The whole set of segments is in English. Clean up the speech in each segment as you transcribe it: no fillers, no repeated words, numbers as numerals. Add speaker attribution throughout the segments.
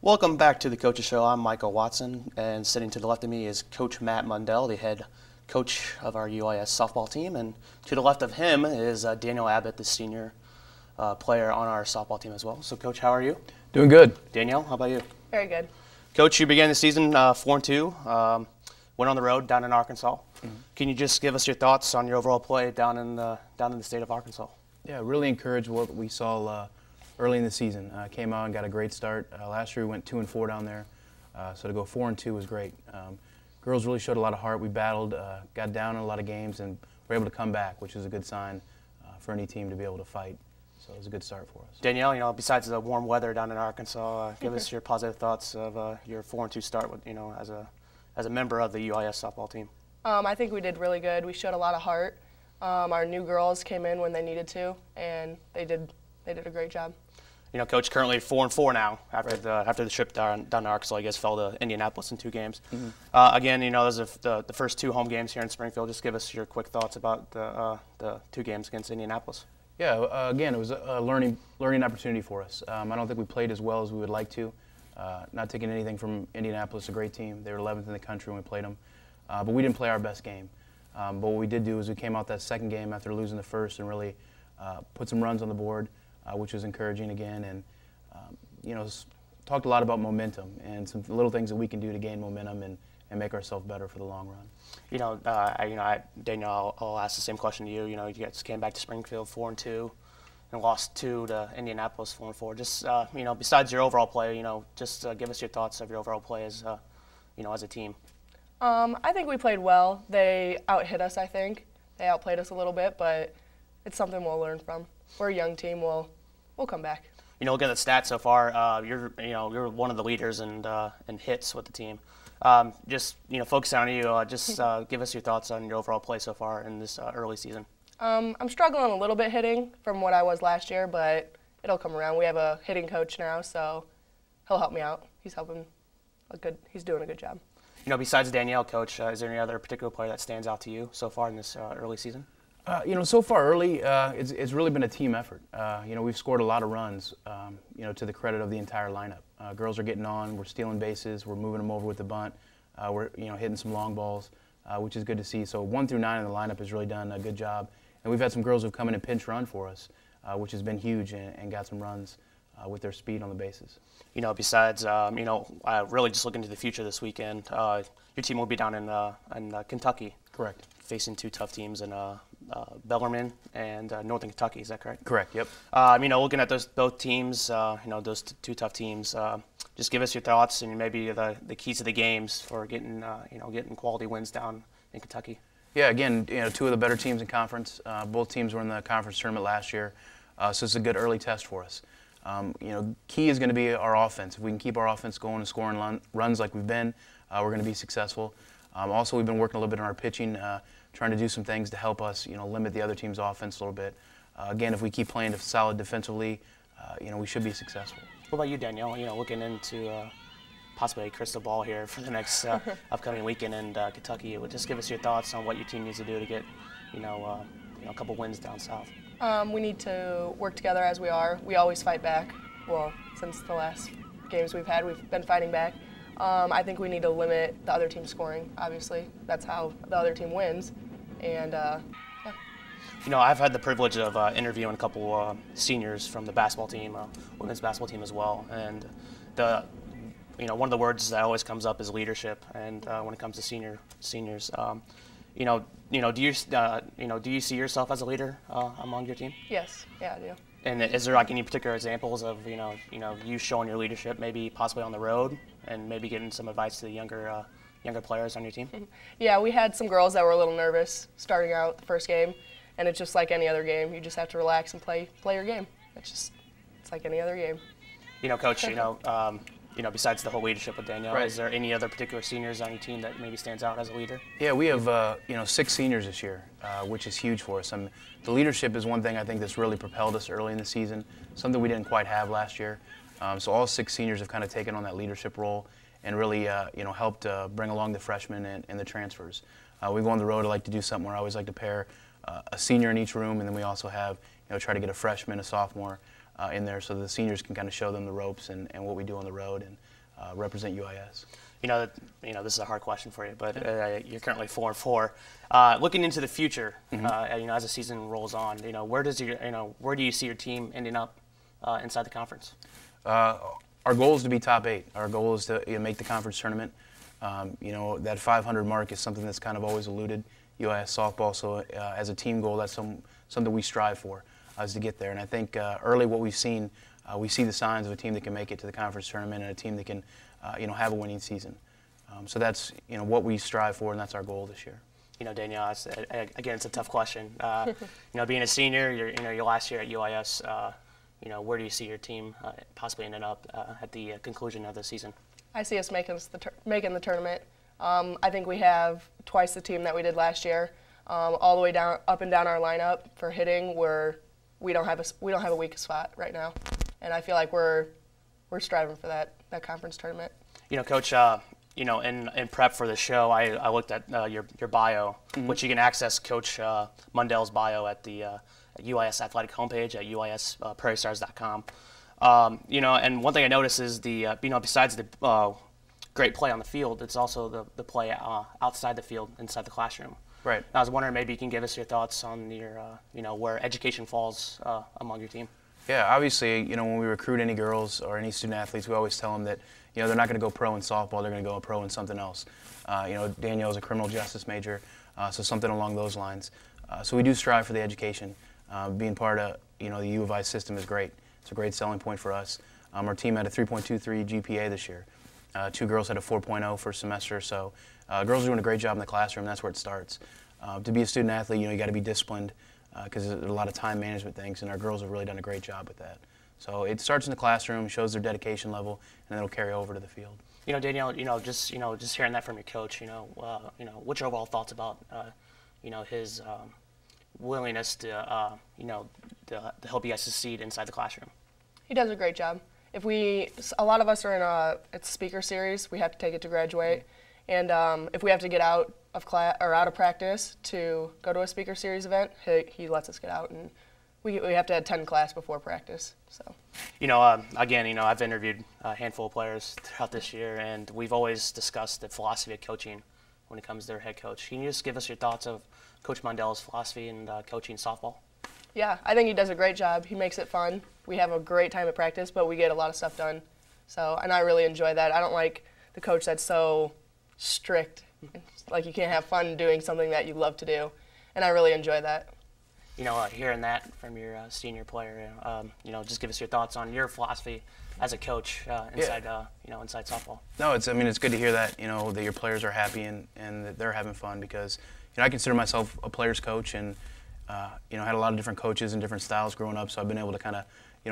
Speaker 1: Welcome back to the Coaches Show. I'm Michael Watson, and sitting to the left of me is Coach Mat Mundell, the head coach of our UIS softball team. And to the left of him is Danielle Abbott, the senior player on our softball team as well. So, Coach, how are you?
Speaker 2: Doing good.
Speaker 1: Danielle, how about you?
Speaker 3: Very good.
Speaker 1: Coach, you began the season 4-2, went on the road down in Arkansas. Can you just give us your thoughts on your overall play down in the state of Arkansas?
Speaker 2: Yeah, really encouraged what we saw early in the season. Came out and got a great start. Last year we went 2-4 down there, so to go 4-2 was great. Girls really showed a lot of heart. We battled, got down in a lot of games, and were able to come back, which is a good sign for any team to be able to fight. So it was a good start for us.
Speaker 1: Danielle, besides the warm weather down in Arkansas, give us your positive thoughts of your 4-2 start with, as a member of the UIS softball team.
Speaker 3: I think we did really good. We showed a lot of heart. Our new girls came in when they needed to, and they did a great job.
Speaker 1: Coach, currently 4-4 now after the trip down to Arkansas. I guess fell to Indianapolis in 2 games. Again, those are the first 2 home games here in Springfield. Just give us your quick thoughts about the 2 games against Indianapolis.
Speaker 2: Yeah, again, it was a learning opportunity for us. I don't think we played as well as we would like to. Not taking anything from Indianapolis, a great team. They were 11th in the country when we played them, but we didn't play our best game. But what we did do is we came out that second game after losing the first and really put some runs on the board, which was encouraging again, and talked a lot about momentum and some little things that we can do to gain momentum and make ourselves better for the long run.
Speaker 1: Danielle, I'll ask the same question to you. You guys came back to Springfield 4-2 and lost 2 to Indianapolis 4-4. Just besides your overall play, just give us your thoughts of your overall play as as a team.
Speaker 3: I think we played well. They out-hit us, I think. They outplayed us a little bit, but it's something we'll learn from. We're a young team. We'll come back.
Speaker 1: Looking at the stats so far, you're one of the leaders in hits with the team. Just focus on you. Give us your thoughts on your overall play so far in this early season.
Speaker 3: I'm struggling a little bit hitting from what I was last year, but it'll come around. We have a hitting coach now, so he'll help me out. He's doing a good job.
Speaker 1: Besides Danielle, Coach, is there any other particular player that stands out to you so far in this early season?
Speaker 2: So far early, it's really been a team effort. We've scored a lot of runs, to the credit of the entire lineup. Girls are getting on, we're stealing bases, we're moving them over with the bunt, we're hitting some long balls, which is good to see. So 1 through 9 in the lineup has really done a good job. And we've had some girls who've come in and pinch run for us, which has been huge and got some runs with their speed on the bases.
Speaker 1: Besides, really just looking to the future this weekend, your team will be down in Kentucky.
Speaker 2: Correct.
Speaker 1: Facing 2 tough teams in Bellarmine and Northern Kentucky. Is that correct?
Speaker 2: Correct. Yep.
Speaker 1: Looking at both teams, those 2 tough teams. Just give us your thoughts and maybe the keys to the games for getting quality wins down in Kentucky.
Speaker 2: Yeah. Again, 2 of the better teams in conference. Both teams were in the conference tournament last year, so it's a good early test for us. Key is going to be our offense. If we can keep our offense going and scoring runs like we've been, we're going to be successful. Also, we've been working a little bit on our pitching, trying to do some things to help us, limit the other team's offense a little bit. Again, if we keep playing solid defensively, we should be successful.
Speaker 1: What about you, Danielle? Looking into possibly a crystal ball here for the next upcoming weekend in Kentucky. Just give us your thoughts on what your team needs to do to get, a couple wins down south.
Speaker 3: We need to work together as we are. We always fight back. Well, since the last games we've had, we've been fighting back. I think we need to limit the other team's scoring, obviously. That's how the other team wins. And, yeah.
Speaker 1: I've had the privilege of interviewing a couple seniors from the basketball team, women's basketball team as well. And one of the words that always comes up is leadership. And when it comes to seniors, do you see yourself as a leader among your team?
Speaker 3: Yes, yeah, I do.
Speaker 1: And is there any particular examples of you showing your leadership, maybe possibly on the road, and maybe getting some advice to the younger players on your team?
Speaker 3: Yeah, we had some girls that were a little nervous starting out the first game, and it's just like any other game. You just have to relax and play your game. It's like any other game.
Speaker 1: Coach, besides the whole leadership with Danielle,
Speaker 2: right.
Speaker 1: Is there any other particular seniors on your team that maybe stands out as a leader?
Speaker 2: Yeah, we have 6 seniors this year, which is huge for us. The leadership is one thing I think that's really propelled us early in the season, something we didn't quite have last year. So all 6 seniors have kind of taken on that leadership role and really helped bring along the freshmen and the transfers. We go on the road. I like to do something where I always like to pair a senior in each room, and then we also have try to get a freshman, a sophomore, in there so the seniors can kind of show them the ropes and what we do on the road and represent UIS.
Speaker 1: This is a hard question for you, but you're currently 4-4. Looking into the future, as the season rolls on, where do you see your team ending up inside the conference?
Speaker 2: Our goal is to be top 8. Our goal is to make the conference tournament. That 500 mark is something that's kind of always eluded UIS softball. So as a team goal, that's something we strive for, is to get there. And I think early what we've seen, we see the signs of a team that can make it to the conference tournament and a team that can have a winning season. So that's what we strive for, and that's our goal this year.
Speaker 1: Danielle, again, it's a tough question. Being a senior, your last year at UIS, where do you see your team possibly ending up at the conclusion of the season?
Speaker 3: I see us making the tournament. I think we have twice the team that we did last year, all the way down, up and down our lineup for hitting. We don't have a weak spot right now, and I feel like we're striving for that conference tournament.
Speaker 1: Coach, in prep for the show, I looked at your bio, which you can access Coach Mundell's bio at the UIS Athletic homepage at uisprairiestars.com. And one thing I noticed is besides the great play on the field, it's also the play outside the field, inside the classroom.
Speaker 2: Right.
Speaker 1: And I was wondering, maybe you can give us your thoughts on your, where education falls among your team.
Speaker 2: Yeah, obviously, when we recruit any girls or any student athletes, we always tell them that, they're not going to go pro in softball, they're going to go pro in something else. Danielle's a criminal justice major, so something along those lines. So we do strive for the education. Being part of, the U of I system is great. It's a great selling point for us. Our team had a 3.23 GPA this year. 2 girls had a 4.0 first semester, so girls are doing a great job in the classroom. That's where it starts. To be a student athlete, you got to be disciplined because there's a lot of time management things, and our girls have really done a great job with that. So it starts in the classroom, shows their dedication level, and it'll carry over to the field.
Speaker 1: Danielle, just hearing that from your coach, what's your overall thoughts about, his willingness to help you guys succeed inside the classroom?
Speaker 3: He does a great job. A lot of us are in a speaker series. We have to take it to graduate, and if we have to get out of class or out of practice to go to a speaker series event, he lets us get out, and we have to attend class before practice. So,
Speaker 1: again, I've interviewed a handful of players throughout this year, and we've always discussed the philosophy of coaching when it comes to their head coach. Can you just give us your thoughts of Coach Mundell's philosophy in coaching softball?
Speaker 3: Yeah, I think he does a great job. He makes it fun. We have a great time at practice, but we get a lot of stuff done. So, and I really enjoy that. I don't like the coach that's so strict. Like you can't have fun doing something that you love to do, and I really enjoy that.
Speaker 1: Hearing that from your senior player, just give us your thoughts on your philosophy as a coach inside softball. No,
Speaker 2: it's good to hear that, that your players are happy and that they're having fun because, I consider myself a player's coach and, had a lot of different coaches and different styles growing up, so I've been able to kind of,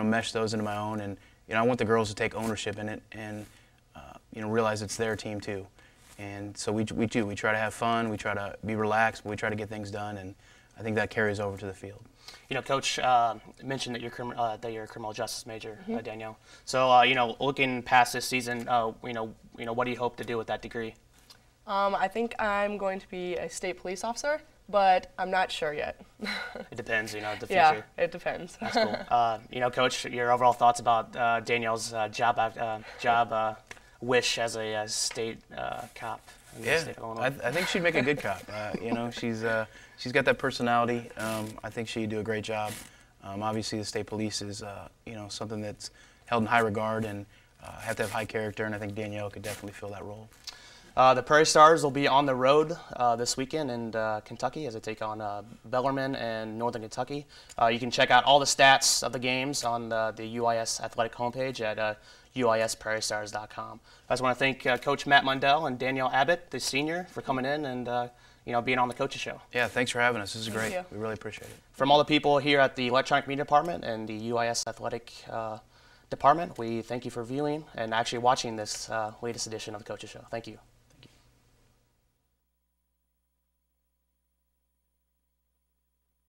Speaker 2: mesh those into my own. And, I want the girls to take ownership in it and, realize it's their team too. And so we try to have fun, we try to be relaxed, but we try to get things done, and I think that carries over to the field.
Speaker 1: Coach mentioned that you're a criminal justice major, Danielle. So, looking past this season, what do you hope to do with that degree?
Speaker 3: I think I'm going to be a state police officer, but I'm not sure yet.
Speaker 1: It depends, the future.
Speaker 3: Yeah, it depends.
Speaker 1: That's cool. Coach, your overall thoughts about Danielle's job wish as a state cop in the state of Illinois?
Speaker 2: I think she'd make a good cop. She's got that personality. I think she'd do a great job. Obviously, the state police is something that's held in high regard and have to have high character, and I think Danielle could definitely fill that role.
Speaker 1: The Prairie Stars will be on the road this weekend in Kentucky as they take on Bellarmine and Northern Kentucky. You can check out all the stats of the games on the UIS Athletic homepage at uisprairiestars.com. I just want to thank Coach Mat Mundell and Danielle Abbott, the senior, for coming in and being on the Coaches Show.
Speaker 2: Yeah, thanks for having us. This is great.
Speaker 3: Thank you.
Speaker 2: We really appreciate it.
Speaker 1: From all the people here at the Electronic Media Department and the UIS Athletic Department, we thank you for viewing and actually watching this latest edition of the Coaches Show. Thank you.